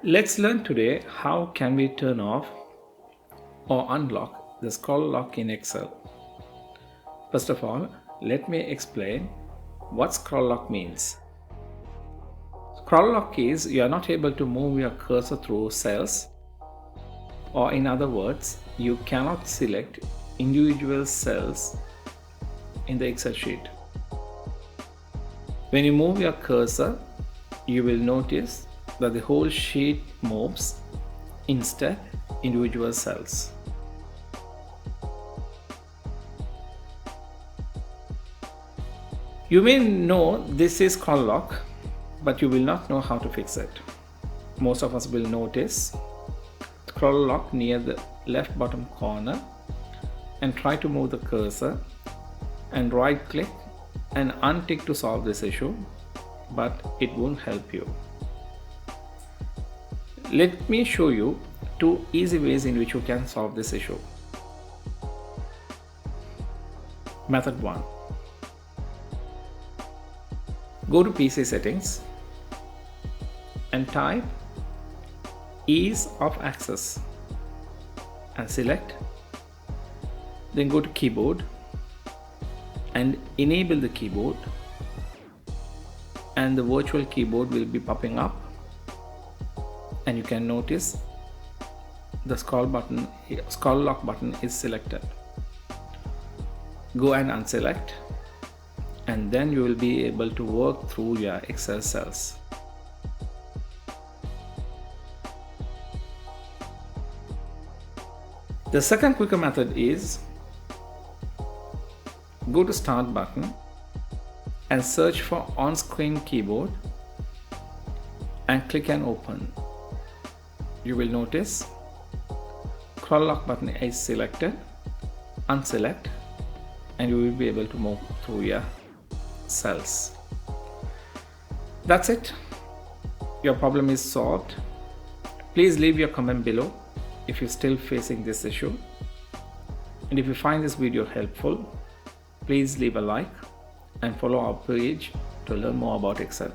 Let's learn today how can we turn off or unlock the scroll lock in Excel. First of all, let me explain what scroll lock means. Scroll lock is you are not able to move your cursor through cells, or in other words, you cannot select individual cells in the Excel sheet. When you move your cursor, you will notice that the whole sheet moves instead individual cells. You may know this is scroll lock, but you will not know how to fix it. Most of us will notice scroll lock near the left bottom corner and try to move the cursor and right click and untick to solve this issue, but it won't help you. Let me show you two easy ways in which you can solve this issue. Method 1. Go to PC settings and type ease of access and select, then go to keyboard and enable the keyboard, and the virtual keyboard will be popping up, and you can notice the scroll lock button is selected. Go and unselect, and then you will be able to work through your Excel cells. The second quicker method is go to Start button and search for on-screen keyboard and click and open. You will notice scroll lock button is selected, unselect, and you will be able to move through your cells. That's it. Your problem is solved. Please leave your comment below if you're still facing this issue. And if you find this video helpful, please leave a like and follow our page to learn more about Excel.